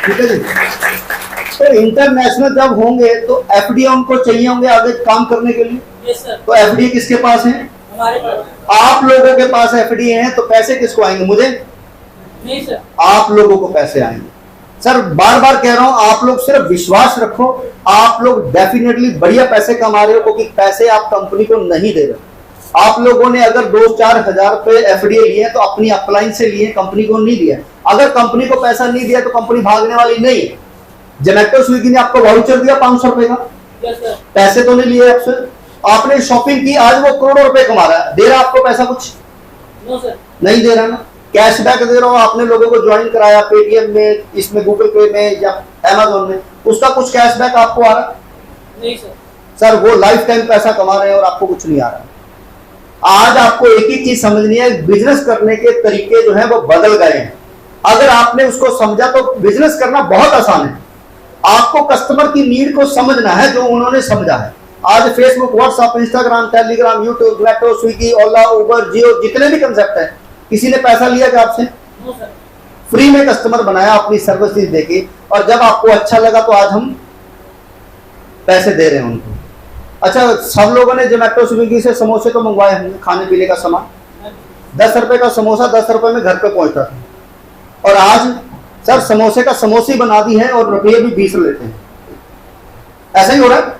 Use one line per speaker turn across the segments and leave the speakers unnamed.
ठीक है जी। तो इंटरनेशनल जब होंगे तो एफडी उनको चाहिए होंगे आगे काम करने के लिए।
Yes sir.
तो एफडी किसके पास है?
हमारे पास।
आप लोगों के पास एफडी है, तो पैसे किसको आएंगे? मुझे
नहीं सर।
आप लोगों को पैसे आएंगे। सर बार बार कह रहा हूं, आप लोग सिर्फ विश्वास रखो, आप लोग डेफिनेटली बढ़िया पैसे कमा रहे हो, क्योंकि पैसे आप कंपनी को नहीं दे रहे। आप लोगों ने अगर 2-4 हजार रुपए एफडी लिए तो अपनी अपलाइन से लिए, कंपनी को नहीं दिया। अगर कंपनी को पैसा नहीं दिया तो कंपनी भागने वाली नहीं है। जोमेटो स्विगी ने आपको वाउचर दिया 500 रुपए का, पैसे तो नहीं लिए आपसे, आपने शॉपिंग की, आज वो करोड़ों रुपए कमा रहा है, दे रहा आपको पैसा कुछ?
No sir.
नहीं दे रहा ना। कैशबैक दे रहा हो, आपने लोगों को ज्वाइन कराया पेटीएम में, इसमें गूगल पे में या अमेजोन में, उसका कुछ कैशबैक आपको आ रहा?
नहीं सर।
सर वो लाइफ टाइम पैसा कमा रहे हैं और आपको कुछ नहीं आ रहा। आज आपको एक ही चीज समझनी है, बिजनेस करने के तरीके जो है वो बदल गए हैं। अगर आपने उसको समझा तो बिजनेस करना बहुत आसान है। आपको कस्टमर की नीड को समझना है जो उन्होंने समझा है। आज Facebook, WhatsApp, Instagram, Telegram, YouTube, Zomato, Swiggy, Ola, Uber, Jio, जितने भी कंसेप्ट है, किसी ने पैसा लिया क्या आपसे? फ्री में कस्टमर बनाया अपनी सर्विसेज देके, और जब आपको अच्छा लगा तो आज हम पैसे दे रहे हैं उनको। अच्छा, सब लोगों ने जोमेटो स्विगी से समोसे तो मंगवाए होंगे, खाने पीने का सामान। 10 रुपए का समोसा 10 रुपए में घर पे पहुंचता था, और आज सर समोसे का समोसी बना दी है और रुपये भी 20 लेते हैं। ऐसा ही हो रहा है।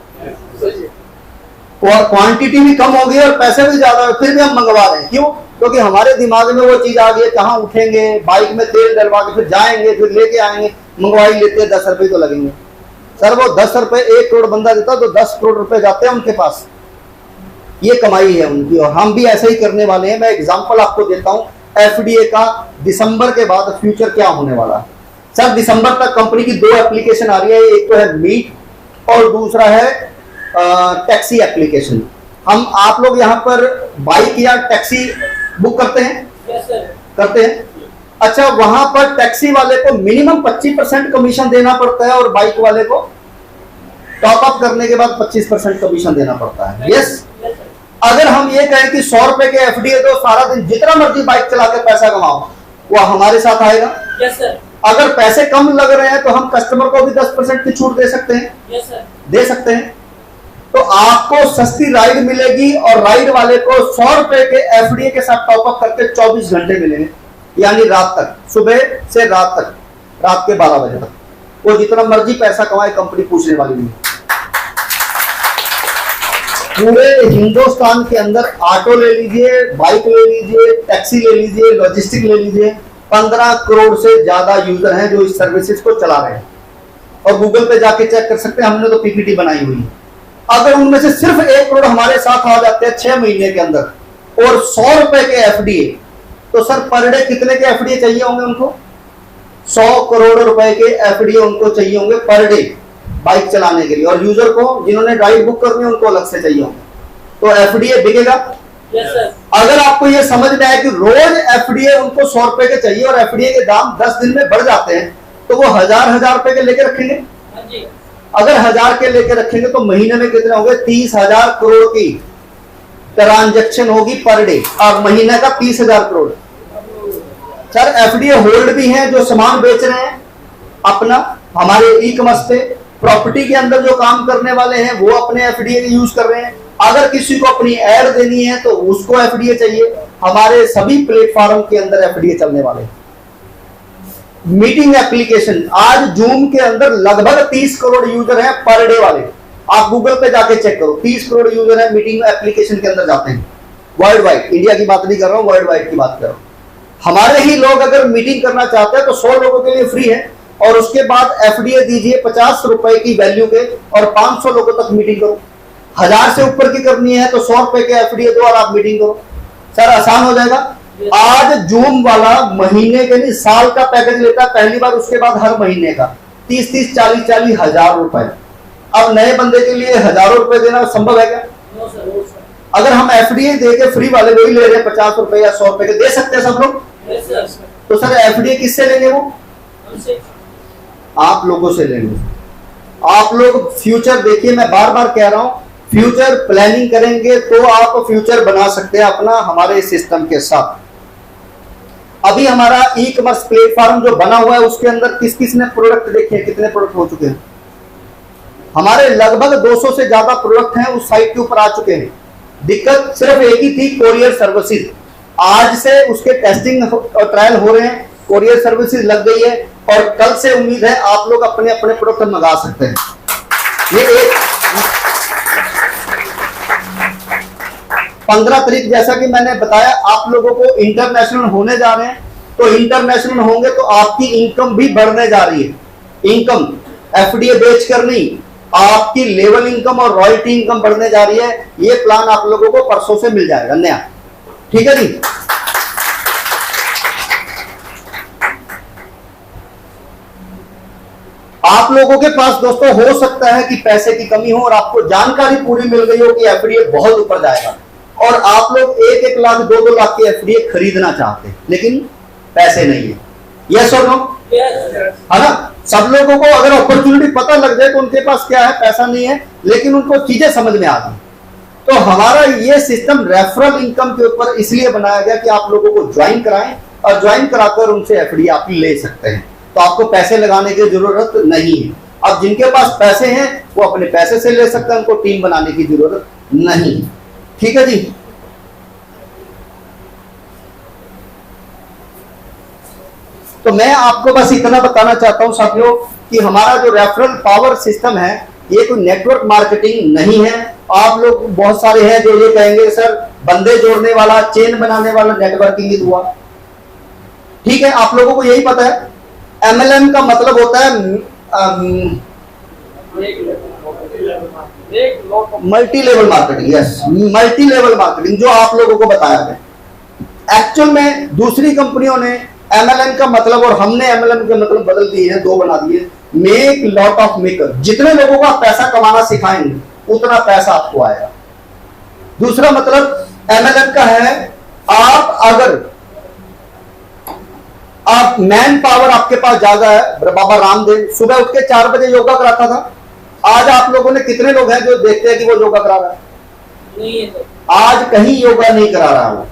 क्वांटिटी भी कम हो गई और पैसे भी ज्यादा है, फिर भी हम मंगवा रहे हैं। क्यों? क्योंकि हमारे दिमाग में वो चीज आ गई है, कहाँ उठेंगे, बाइक में तेल डलवा के फिर जाएंगे, फिर लेके आएंगे, मंगवाई लेते हैं, 10 रुपए तो लगेंगे। सर वो 10 रुपए 1 करोड़ बंदा देता तो 10 करोड़ रुपए जाते हैं उनके पास। ये कमाई है उनकी, और हम भी ऐसे ही करने वाले हैं। मैं एग्जांपल आपको देता हूं एफडीए का। दिसंबर के बाद फ्यूचर क्या होने वाला है? सर दिसंबर तक कंपनी की 2 एप्लीकेशन आ रही है, एक तो है मीट और दूसरा है टैक्सी एप्लीकेशन। हम आप लोग यहाँ पर बाइक या टैक्सी बुक करते हैं? करते हैं। अच्छा, वहां पर टैक्सी वाले को मिनिमम 25% कमीशन देना पड़ता है और बाइक वाले को टॉप अप करने के बाद 25% कमीशन देना पड़ता है। यस। अगर हम ये कहें कि 100 रुपए के एफडीए दो, सारा दिन जितना मर्जी बाइक चला के पैसा कमाओ, वो हमारे साथ आएगा।
Yes sir.
अगर पैसे कम लग रहे हैं तो हम कस्टमर को भी 10% की छूट दे सकते हैं।
Yes sir. दे सकते हैं।
तो आपको सस्ती राइड मिलेगी, और राइड वाले को 100 रुपए के एफडीए के साथ टॉप अप करके 24 घंटे मिलेंगे, यानी रात तक, सुबह से रात तक, रात के 12 बजे तक। वो जितना मर्जी पैसा कमाए, कंपनी पूछने वाली नहीं। पूरे हिंदुस्तान के अंदर ऑटो ले लीजिए, बाइक ले लीजिए, टैक्सी ले लीजिए, लॉजिस्टिक ले लीजिए, 15 करोड़ से ज्यादा यूजर हैं जो इस सर्विसेज को चला रहे हैं। और गूगल पे जाके चेक कर सकते हैं, हमने तो पीपीटी बनाई हुई है। अगर उनमें से सिर्फ 1 करोड़ हमारे साथ आ जाते हैं 6 महीने के अंदर, और 100 रुपए के एफडीए, तो सर पर डे कितने के एफडीए चाहिए होंगे उनको? 100 करोड़ रुपए के एफडीए उनको चाहिए होंगे पर डे बाइक चलाने के लिए। और यूजर को जिन्होंने राइड बुक करनी है उनको अलग से चाहिए होंगे। तो एफडीए बिकेगा।
Yes sir.
अगर आपको ये समझ में आए कि रोज एफडीए उनको 100 रुपए के चाहिए और एफडीए के दाम 10 दिन में बढ़ जाते हैं, तो वो हजार रुपए के लेके रखेंगे। अगर 1000 के लेके रखेंगे तो महीने में कितने होंगे? 30,000 करोड़ की ट्रांजैक्शन होगी पर डे, और महीने का 30,000 करोड़। सर एफडीए होल्ड भी हैं जो सामान बेच रहे हैं अपना, हमारे ई कॉमर्स पे। प्रॉपर्टी के अंदर जो काम करने वाले हैं वो अपने एफडीए यूज कर रहे हैं। अगर किसी को अपनी एड देनी है तो उसको एफडीए चाहिए। हमारे सभी प्लेटफॉर्म के अंदर एफडीए चलने वाले हैं। मीटिंग एप्लीकेशन, आज जूम के अंदर लगभग 30 करोड़ यूजर हैं पर डे वाले। आप गूगल पे जाके चेक करो, 30 करोड़ यूजर हैं मीटिंग एप्लीकेशन के अंदर जाते हैं वर्ल्ड वाइड। इंडिया की बात नहीं कर रहा हूं, वर्ल्ड वाइड की बात कर रहा हूं। हमारे ही लोग अगर मीटिंग करना चाहते हैं तो 100 लोगों के लिए फ्री है, और उसके बाद एफडीए दीजिए 50 रुपए की वैल्यू के, और 500 लोगों तक मीटिंग करो। 1000 से ऊपर की करनी है तो 100 रुपए के एफडीए दो और आप मीटिंग करो। सर आसान हो जाएगा। आज जूम वाला महीने के नहीं साल का पैकेज लेता है पहली बार, उसके बाद हर महीने का 30-30, 40-40 हजार रुपए। अब नए बंदे के लिए हजारों रुपए देना संभव है क्या? अगर हम एफडीए दे के फ्री वाले वही ले रहे हैं 50 रुपए या 100 रुपए के, दे सकते हैं सब लोग। तो सर एफडीए किससे लेंगे? वो आप लोगों से लेंगे। आप लोग फ्यूचर देखिए, मैं बार बार कह रहा हूं, फ्यूचर प्लानिंग करेंगे तो आप फ्यूचर बना सकते हैं अपना हमारे सिस्टम के साथ। अभी हमारा ई कॉमर्स प्लेटफॉर्म जो बना हुआ है उसके अंदर किस किस ने प्रोडक्ट देखे हैं, कितने प्रोडक्ट हो चुके हैं? हमारे लगभग 200 से ज्यादा प्रोडक्ट हैं उस साइट के ऊपर आ चुके हैं। दिक्कत सिर्फ एक ही थी, कोरियर सर्विसेज। आज से उसके टेस्टिंग और ट्रायल हो रहे हैं, कोरियर सर्विसेज लग गई है और कल से उम्मीद है आप लोग अपने अपने प्रोडक्ट मंगा सकते हैं। ये एक 15 तारीख जैसा कि मैंने बताया आप लोगों को इंटरनेशनल होने जा रहे हैं, तो इंटरनेशनल होंगे तो आपकी इनकम भी बढ़ने जा रही है। इनकम एफडीए बेचकर नहीं, आपकी लेवल इनकम और रॉयल्टी इनकम बढ़ने जा रही है। ये प्लान आप लोगों को परसों से मिल जाएगा नया, ठीक है जी। आप लोगों के पास दोस्तों हो सकता है कि पैसे की कमी हो और आपको जानकारी पूरी मिल गई हो कि एफडीए बहुत ऊपर जाएगा और आप लोग 1-1 लाख 2-2 लाख के एफडीए खरीदना चाहते हैं, लेकिन पैसे नहीं है। यस और नो? है ना? सब लोगों को अगर अपॉर्चुनिटी पता लग जाए तो उनके पास क्या है, पैसा नहीं है, लेकिन उनको चीजें समझ में आ गई। तो हमारा ये सिस्टम रेफरल इनकम के ऊपर इसलिए बनाया गया कि आप लोगों को ज्वाइन कराएं और ज्वाइन कराकर उनसे एफडी आप ले सकते हैं, तो आपको पैसे लगाने की जरूरत नहीं है। अब जिनके पास पैसे हैं वो अपने पैसे से ले सकते हैं, उनको टीम बनाने की जरूरत नहीं है, ठीक है जी। तो मैं आपको बस इतना बताना चाहता हूं साथियों कि हमारा जो रेफरल पावर सिस्टम है ये कोई नेटवर्क मार्केटिंग नहीं है। आप लोग बहुत सारे हैं जो ये कहेंगे सर बंदे जोड़ने वाला, चेन बनाने वाला नेटवर्किंग ही हुआ। ठीक है, आप लोगों को यही पता है। एमएलएम का मतलब होता है multi level marketing. Yes, multi level marketing जो आप लोगों को बताया गया। एक्चुअल में दूसरी कंपनियों ने एमएलएम का मतलब और हमने एमएलएम के मतलब बदल दिए हैं, 2 बना दिए। मेक लॉट ऑफ मेकर, जितने लोगों को आप पैसा कमाना सिखाएंगे उतना पैसा आपको आएगा। दूसरा मतलब एमएलएम का है आप मैन पावर आपके पास ज्यादा है। बाबा रामदेव सुबह उठ के 4 बजे योगा कराता था। आज आप लोगों ने कितने लोग हैं जो देखते हैं कि वो योगा करा रहा है? नहीं है। आज कहीं योगा नहीं करा रहा वो,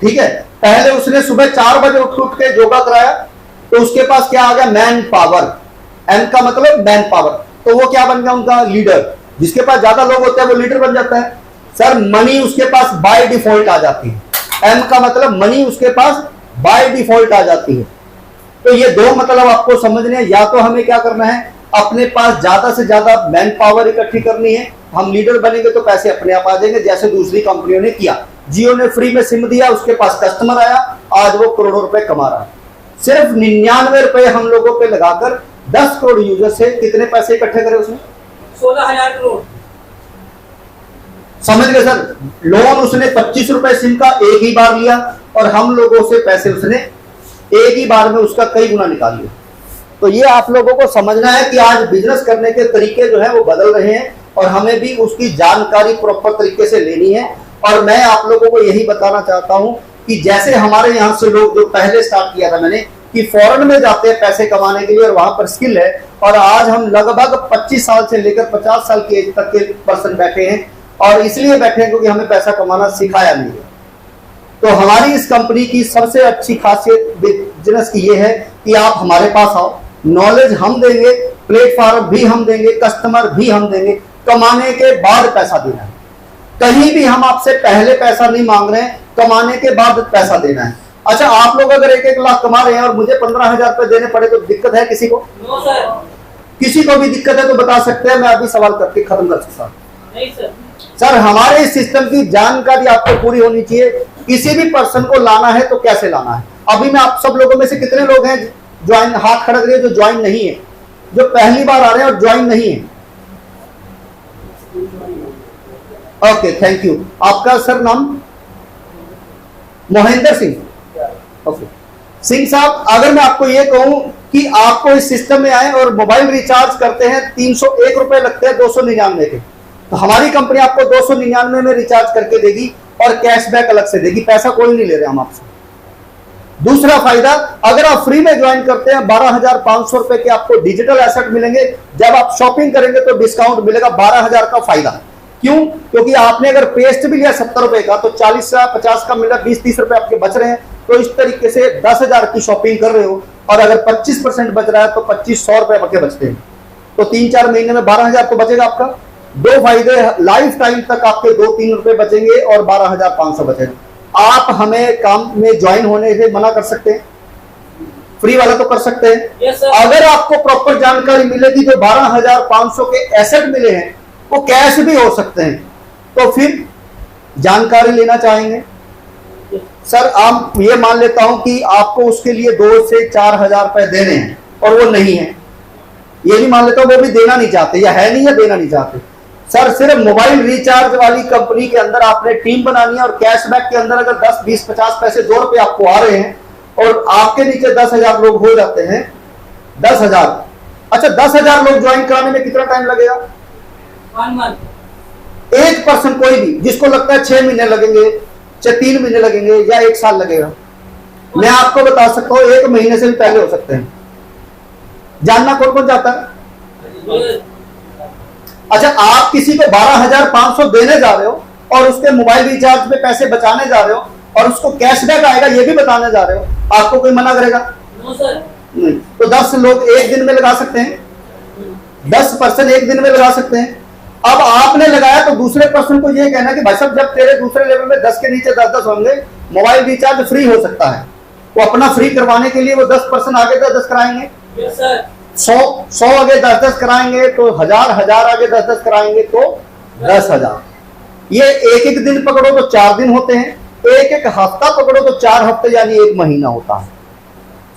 ठीक है। पहले उसने सुबह 4 बजे उठ के योगा कराया तो उसके पास क्या आ गया? Man power. एम का मतलब मैन पावर, तो वो क्या बन गया? उनका लीडर। जिसके पास ज्यादा लोग होते हैं वो लीडर बन जाता है। सर मनी उसके पास बाय डिफॉल्ट आ जाती है। एम का मतलब मनी उसके पास बाय डिफॉल्ट आ जाती है। तो ये 2 मतलब आपको समझने हैं। या तो हमें क्या करना है, अपने पास ज्यादा से ज्यादा मैन पावर इकट्ठी करनी है, हम लीडर बनेंगे तो पैसे अपने आप आ जाएंगे, जैसे दूसरी कंपनियों ने किया। जियो ने फ्री में सिम दिया, उसके पास कस्टमर आया, आज वो करोड़ों रुपए कमा रहा है। सिर्फ 99 रुपए हम लोगों पे लगाकर 10 करोड़ यूजर से कितने पैसे इकट्ठे करे उसने?
16,000 करोड़।
समझ गए सर? लोन उसने 25 रुपए सिम का एक ही बार लिया और हम लोगों से पैसे उसने एक ही बार में उसका कई गुना निकाल लिया। तो ये आप लोगों को समझना है कि आज बिजनेस करने के तरीके जो है वो बदल रहे हैं और हमें भी उसकी जानकारी प्रॉपर तरीके से लेनी है। और मैं आप लोगों को यही बताना चाहता हूं कि जैसे हमारे यहां से लोग जो पहले स्टार्ट किया था मैंने कि फॉरेन में जाते हैं पैसे कमाने के लिए और वहां पर स्किल है, और आज हम लगभग 25 साल से लेकर 50 साल की एज तक के पर्सन बैठे हैं और इसलिए बैठे हैं क्योंकि हमें पैसा कमाना सिखाया नहीं है। तो हमारी इस कंपनी की सबसे अच्छी खासियत बिजनेस की ये है कि आप हमारे पास आओ, नॉलेज हम देंगे, प्लेटफॉर्म भी हम देंगे, कस्टमर भी हम देंगे, कमाने के बाद पैसा देना है। कहीं भी हम आपसे पहले पैसा नहीं मांग रहे हैं, कमाने के बाद पैसा देना है। अच्छा, आप लोग अगर 1-1 लाख कमा रहे हैं और मुझे 15,000 रुपए देने पड़े तो दिक्कत है किसी को?
No sir.
किसी को भी दिक्कत है तो बता सकते हैं, मैं अभी सवाल करके खत्म कर सकता हूं।
नहीं सर।
सर हमारे इस सिस्टम की जानकारी आपको पूरी होनी चाहिए। किसी भी पर्सन को लाना है तो कैसे लाना है? अभी मैं आप सब लोगों में से कितने लोग हैं ज्वाइन, हाथ खड़क रहे जो ज्वाइन नहीं है, जो पहली बार आ रहे हैं और ज्वाइन नहीं है? Okay, thank you. आपका सर नाम? मोहिंदर सिंह। ओके सिंह साहब, अगर मैं आपको ये कहूं कि आपको इस सिस्टम में आए और मोबाइल रिचार्ज करते हैं 301 रुपए लगते हैं 299 के, तो हमारी कंपनी आपको 299 में रिचार्ज करके देगी और कैशबैक अलग से देगी। पैसा कोई नहीं ले रहे हम आपसे। दूसरा फायदा, अगर आप फ्री में ज्वाइन करते हैं 12,500 रुपए के आपको डिजिटल एसेट मिलेंगे। जब आप शॉपिंग करेंगे तो डिस्काउंट मिलेगा 12,000 का फायदा। क्यों? क्योंकि आपने अगर पेस्ट भी लिया 70 रुपए का तो 40 या 50 का मिला, 20-30 रुपए आपके बच रहे हैं। तो इस तरीके से 10,000 की शॉपिंग कर रहे हो और अगर 25% बच रहा है तो 2500 रुपए बचे बचते हैं, तो 3-4 महीने में 12,000 तो बचेगा आपका। दो फायदे, लाइफ टाइम तक आपके 2-3 रुपए बचेंगे और 12,500 बचेगा। आप हमें काम में ज्वाइन होने से मना कर सकते हैं, फ्री वाला तो कर सकते हैं।
Yes, sir.
अगर आपको प्रॉपर जानकारी मिलेगी जो 12,500 के एसेट मिले हैं वो कैश भी हो सकते हैं, तो फिर जानकारी लेना चाहेंगे। सर आप ये मान लेता हूं कि आपको उसके लिए 2 से 4,000 रुपए देने हैं और वो नहीं है, ये भी मान लेता हूं वो भी देना नहीं चाहते, या है नहीं या देना नहीं चाहते। सर सिर्फ मोबाइल रिचार्ज वाली कंपनी के अंदर आपने टीम बनानी है और कैशबैक के अंदर अगर 10, 20, 50 पैसे 2 रुपए आपको आ रहे हैं और आपके नीचे 10,000 लोग हो जाते हैं, 10,000, अच्छा 10,000 लोग ज्वाइन कराने में कितना टाइम लगेगा?
1 month।
एक पर्सन कोई भी जिसको लगता है 6 महीने लगेंगे, 3 महीने लगेंगे या 1 साल लगेगा, मैं आपको बता सकता हूं 1 महीने से भी पहले हो सकते हैं। जानना कौन कौन चाहता है? अच्छा आप किसी को 12,500 देने जा रहे हो और उसके मोबाइल रिचार्ज में पैसे बचाने जा रहे हो और उसको कैशबैक आएगा ये भी बताने जा रहे हो, आपको कोई मना करेगा?
No sir.
नहीं। तो 10 लोग एक दिन में लगा सकते हैं, 10 पर्सन एक दिन में लगा सकते हैं। अब आपने लगाया तो दूसरे पर्सन को ये कहना कि भाई साहब जब तेरे दूसरे लेवल में 10 के नीचे 10-10 होंगे मोबाइल रिचार्ज फ्री हो सकता है, वो अपना फ्री करवाने के लिए वो 10 पर्सन आगे 10-10 कराएंगे,
यस सर।
100 आगे 10-10 कराएंगे तो 1000 आगे 10-10 कराएंगे तो 10,000। ये एक दिन पकड़ो तो 4 दिन होते हैं, एक हफ्ता पकड़ो तो 4 हफ्ते यानी 1 महीना होता है।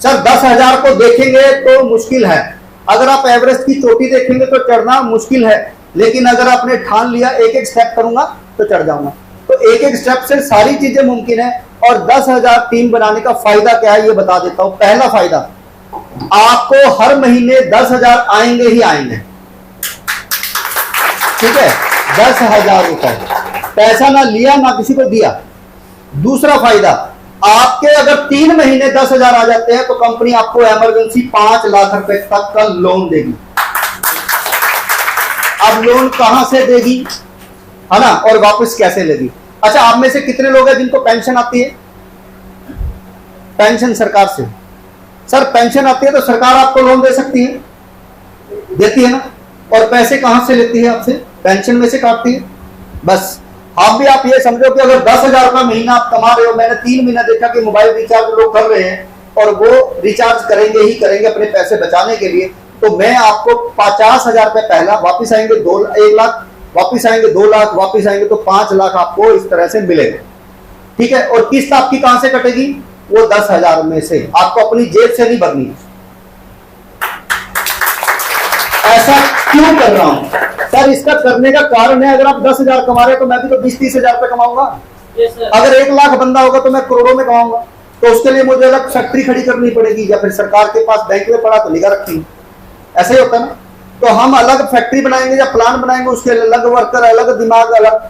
सर 10,000 को देखेंगे तो मुश्किल है, अगर आप एवरेस्ट की चोटी देखेंगे तो चढ़ना मुश्किल है, लेकिन अगर आपने ठान लिया एक स्टेप करूंगा तो चढ़ जाऊंगा, तो एक स्टेप से सारी चीजें मुमकिन है। और 10,000 टीम बनाने का फायदा क्या है ये बता देता हूं। पहला फायदा, आपको हर महीने 10,000 आएंगे ही आएंगे, ठीक है, 10,000 रुपए, पैसा ना लिया ना किसी को दिया। दूसरा फायदा, आपके अगर 3 महीने 10,000 आ जाते हैं तो कंपनी आपको इमरजेंसी 5 लाख रुपए तक का लोन देगी। अब लोन कहां से देगी, है ना, और वापस कैसे लेगी? अच्छा आप में से कितने लोग हैं जिनको पेंशन आती है? पेंशन सरकार से। सर पेंशन आती है तो सरकार आपको लोन दे सकती है, देती है ना, और पैसे कहां से लेती है आपसे? पेंशन में से काटती है। बस आप ये समझो कि अगर 10,000 रुपए महीना आप कमा रहे हो, मैंने 3 महीना देखा कि मोबाइल रिचार्ज लोग कर रहे हैं और वो रिचार्ज करेंगे ही करेंगे अपने पैसे बचाने के लिए, तो मैं आपको 50,000 रुपए पहला, वापिस आएंगे 1 लाख, वापिस आएंगे 2 लाख, वापिस आएंगे तो 5 लाख आपको इस तरह से मिलेगा, ठीक है। और किस्त आपकी कहां से कटेगी? वो 10,000 में से, आपको अपनी जेब से नहीं भरनी। ऐसा क्यों कर रहा हूं सर? इसका करने का कारण है, अगर आप 10,000 कमा रहे हो तो मैं भी तो 20-30,000 रुपए कमाऊंगा। अगर 1 लाख बंदा होगा तो मैं करोड़ों में कमाऊंगा, तो उसके लिए मुझे अलग फैक्ट्री खड़ी करनी पड़ेगी या फिर सरकार के पास बैंक में पड़ा तो निगाह रखी, ऐसे ही होता है ना। तो हम अलग फैक्ट्री बनाएंगे या प्लान बनाएंगे, उसके अलग वर्कर, अलग दिमाग, अलग,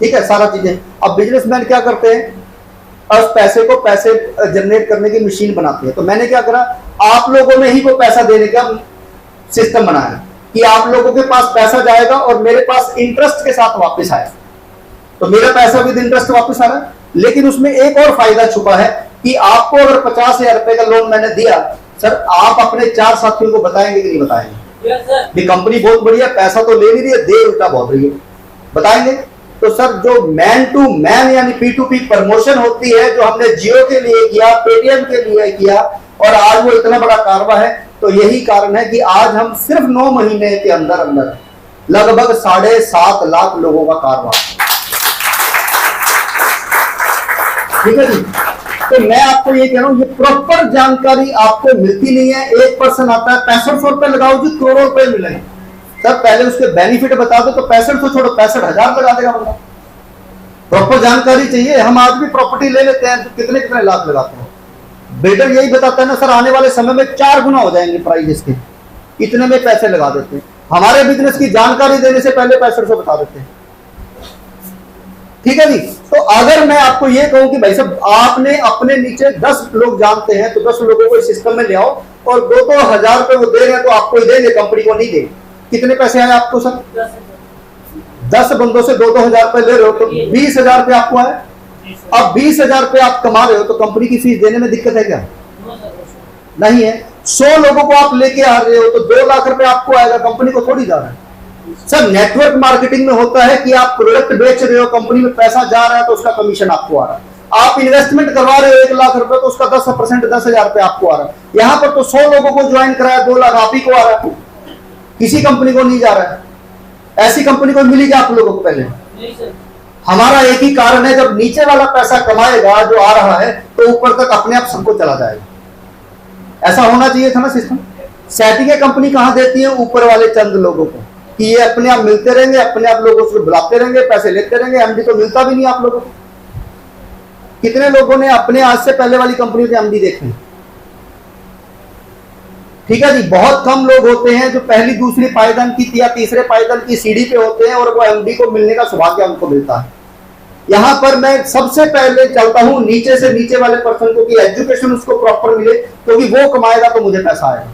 ठीक है, सारा चीजें। अब बिजनेसमैन क्या करते हैं, उस पैसे को पैसे जनरेट करने की मशीन बनाते हैं। तो मैंने क्या करा, आप लोगों ने ही को पैसा देने का सिस्टम बनाया कि आप लोगों के पास पैसा जाएगा और मेरे पास इंटरेस्ट के साथ वापस आएगा, तो मेरा पैसा विद इंटरेस्ट वापस आ रहा है। लेकिन उसमें एक और फायदा छुपा है कि आपको अगर 50,000 रुपए का लोन मैंने दिया, सर आप अपने 4 साथियों को बताएंगे कि नहीं बताएंगे? ये कंपनी बहुत बढ़िया, पैसा तो ले नहीं रही है, दे उल्टा बहुत रही है, बताएंगे। तो सर जो मैन टू मैन यानी P2P प्रमोशन होती है, जो हमने जियो के लिए किया, पेटीएम के लिए किया और आज वो इतना बड़ा कारवा है, तो यही कारण है कि आज हम सिर्फ 9 महीने के अंदर अंदर लगभग 7.5 लाख लोगों का कारवा, ठीक है जी। तो मैं आपको ये कह रहा हूं, ये प्रॉपर जानकारी आपको मिलती नहीं है। एक पर्सन आता है 6500 रुपए लगाओ जी, करोड़ों रुपए मिलेंगे। सर पहले उसके बेनिफिट बता दो तो 6500 छोड़ो 65,000 लगा देगा बंदा। प्रॉपर जानकारी चाहिए। हम आज भी प्रॉपर्टी ले लेते हैं तो कितने कितने लाख लगाते हैं, बिल्डर यही बताता है ना सर आने वाले समय में 4 गुना हो जाएंगे प्राइस इसके, इतने में पैसे लगा देते हैं। हमारे बिजनेस की जानकारी देने से पहले 6500 बता देते हैं, ठीक है जी। तो अगर मैं आपको ये कहूं कि भाई साहब आपने अपने नीचे 10 लोग जानते हैं तो 10 लोगों को इस सिस्टम में ले आओ और 2-2 हजार रुपए वो दे रहे हैं तो आपको ही देंगे, कंपनी को नहीं देंगे। कितने पैसे आए आपको सर? 10 बंदों से 2-2 हजार रुपए ले रहे हो तो 20,000 रुपए आपको आए। अब 20,000 रुपये आप कमा रहे हो तो कंपनी की फीस देने में दिक्कत है क्या? नहीं है। 100 लोगों को आप लेके आ रहे हो तो 2 लाख रुपए आपको आएगा, कंपनी को थोड़ी जा रहा है। सर नेटवर्क मार्केटिंग में होता है कि आप प्रोडक्ट बेच रहे हो, कंपनी में पैसा जा रहा है तो उसका कमीशन आपको आ रहा है। आप इन्वेस्टमेंट करवा रहे हो 1 लाख रुपए तो उसका 10% 10,000 रुपए आपको आ रहा है। यहां पर तो 100 लोगों को ज्वाइन कराया, 2 लाख आप ही को आ रहा है, किसी कंपनी को नहीं जा रहा है। ऐसी कंपनी को मिली क्या आप लोगों को? पहले
नहीं सर।
हमारा एक ही कारण है, जब नीचे वाला पैसा कमाएगा जो आ रहा है तो ऊपर तक अपने आप सबको चला जाएगा। ऐसा होना चाहिए था ना सिस्टम। सेटिंग कंपनी कहां देती है? ऊपर वाले चंद लोगों को, कि ये अपने आप मिलते रहेंगे, अपने आप लोगों से बुलाते रहेंगे, पैसे लेते रहेंगे। एमडी तो मिलता भी नहीं आप लोगों को। कितने लोगों ने अपने आज से पहले वाली कंपनी के एमडी देखे? ठीक है जी, बहुत कम लोग होते हैं जो पहली दूसरी पायदान की या तीसरे पायदान की सीढ़ी पे होते हैं और वो एमडी को मिलने का सौभाग्य उनको मिलता है। यहां पर मैं सबसे पहले चलता हूं नीचे से नीचे वाले पर्सन को, कि एजुकेशन उसको प्रॉपर मिले, क्योंकि वो कमाएगा तो मुझे पैसा आएगा।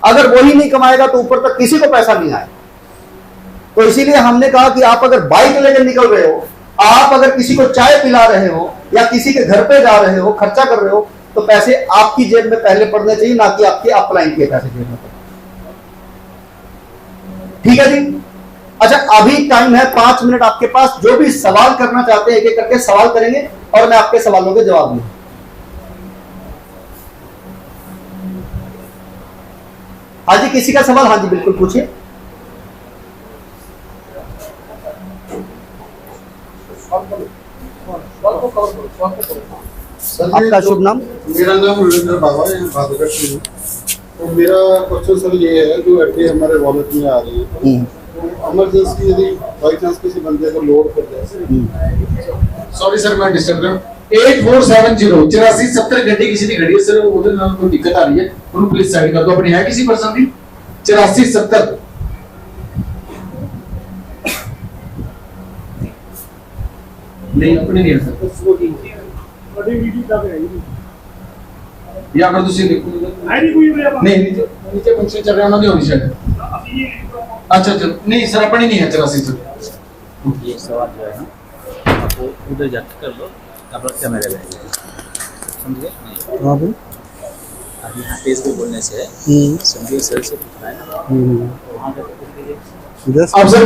अगर वही नहीं कमाएगा तो ऊपर तक किसी को पैसा नहीं आएगा। तो इसीलिए हमने कहा कि आप अगर बाइक लेकर निकल रहे हो, आप अगर किसी को चाय पिला रहे हो या किसी के घर पे जा रहे हो, खर्चा कर रहे हो, तो पैसे आपकी जेब में पहले पड़ने चाहिए, ना कि आपके अपलाइन के पैसे जेब में पड़ने। ठीक है जी। अच्छा, अभी टाइम है 5 मिनट आपके पास। जो भी सवाल करना चाहते हैं एक एक करके सवाल करेंगे और मैं आपके सवालों के जवाब दूंगा। हाँ जी, किसी का सवाल? हाँ जी बिल्कुल पूछिए। आपका शुभ नाम?
मेरा नाम वीरेंद्र बाबा है, भादुगढ़ से हूँ। तो मेरा क्वेश्चन सर ये है, जो एफडी हमारे वॉलेट में आ रही है, तो इमरजेंसी यदि बाई चांस किसी बंदे को लोड कर जाए,
सॉरी सर मैं डिस्टर्ब कर 8470 8470 घंटे किसी ने घड़ी है सर, उधर ना कोई दिक्कत आ रही है, उनको प्लीज साइड कर दो। अपनी है किसी पर्सन की 8470 नहीं अपनी नहीं है सर। या अगर ਤੁਸੀਂ ਦੇਖੋ नहीं नीचे नीचे पंक्चर चल रहा है, ਉਹਨਾਂ ਦੀ ਹੋਣੀ शायद। अच्छा अच्छा नहीं सर अपनी नहीं है 84
ये सवाल जो है ना आपको उधर जाकर कर लो, आप लोग कैमरे में समझे? अभी यहाँ तेज पे बोलने से समझिए सर से पूछना है ना, वहाँ पे
अब सर